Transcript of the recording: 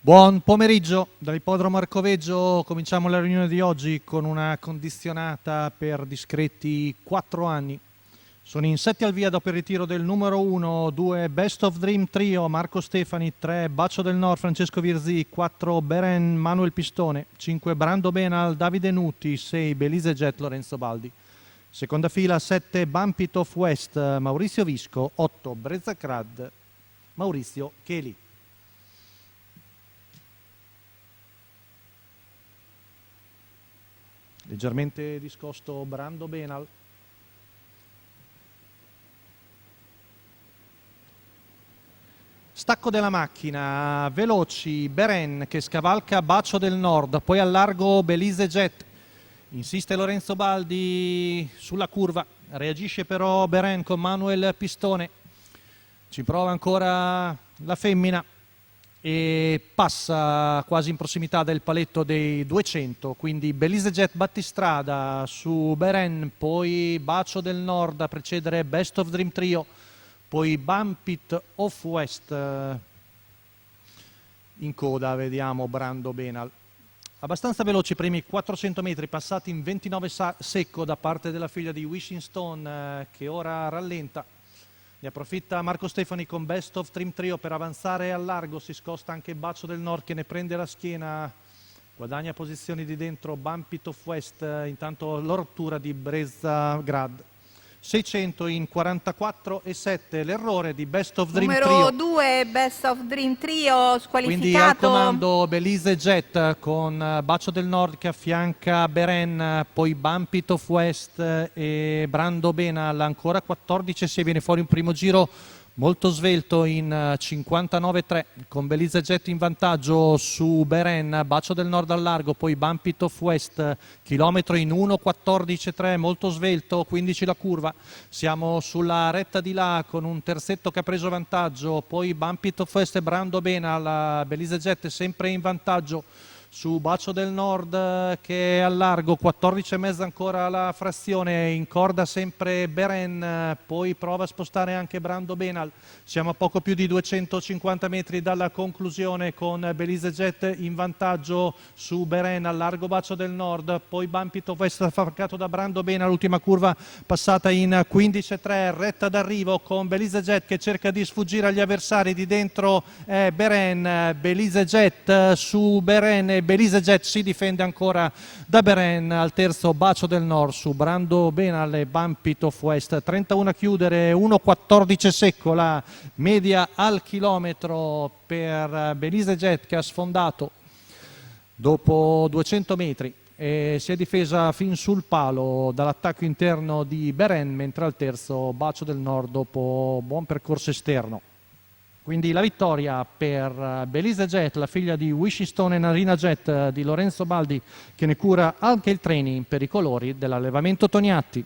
Buon pomeriggio, dall'ippodromo Arcoveggio cominciamo la riunione di oggi con una condizionata per discreti 4 anni. Sono in 7 al via dopo il ritiro del numero 1, 2 Best of Dream Trio, Marco Stefani, 3 Bacio del Nord, Francesco Virzì, 4 Beren, Manuel Pistone, 5 Brando Benal, Davide Nuti, 6 Belize Jet, Lorenzo Baldi. Seconda fila 7 Bumpit of West, Maurizio Visco, 8 Brezza Crad, Maurizio Cheli. Leggermente discosto Brando Benal. Stacco della macchina, veloci, Beren che scavalca Bacio del Nord, poi al largo Belize Jet. Insiste Lorenzo Baldi sulla curva, reagisce però Beren con Manuel Pistone. Ci prova ancora la femmina e passa quasi in prossimità del paletto dei 200, quindi Belize Jet battistrada su Beren, poi Bacio del Nord a precedere Best of Dream Trio, poi Bumpit of West in coda, vediamo Brando Benal. Abbastanza veloci i primi 400 metri passati in 29 secco da parte della figlia di Wishing Stone che ora rallenta. Ne approfitta Marco Stefani con Best of Dream Trio per avanzare al largo, si scosta anche Bacio del Nord che ne prende la schiena, guadagna posizioni di dentro Bumpit of West, intanto la rottura di Brezza Grad. 600 in 44,7, l'errore di Best of Dream Trio. Numero 2 Best of Dream Trio squalificato. Quindi al comando Belize Jet con Bacio del Nord che affianca Beren, poi Bumpit of West e Brando Benal, ancora 14 se viene fuori un primo giro molto svelto in 59,3 con Belize Jet in vantaggio su Beren, Bacio del Nord al largo, poi Bumpit of West, chilometro in 1,14,3, molto svelto, 15 la curva. Siamo sulla retta di là con un terzetto che ha preso vantaggio, poi Bumpit of West e Brando Benal, Belize Jet sempre in vantaggio su Bacio del Nord che è al largo, 14,5 ancora la frazione, in corda sempre Beren, poi prova a spostare anche Brando Benal. Siamo a poco più di 250 metri dalla conclusione con Belize Jet in vantaggio su Beren, al largo Bacio del Nord, poi Bumpit of West affiancato da Brando Benal, l'ultima curva passata in 15,3, retta d'arrivo con Belize Jet che cerca di sfuggire agli avversari, di dentro Beren, Belize Jet su Beren, Belize Jet si difende ancora da Beren, al terzo Bacio del Nord su Brando Benal e Bumpit of West, 31 a chiudere, 1,14 secco la media al chilometro per Belize Jet che ha sfondato dopo 200 metri e si è difesa fin sul palo dall'attacco interno di Beren, mentre al terzo Bacio del Nord dopo buon percorso esterno. Quindi la vittoria per Belize Jet, la figlia di Wishing Stone e Narina Jet di Lorenzo Baldi, che ne cura anche il training per i colori dell'allevamento Toniatti.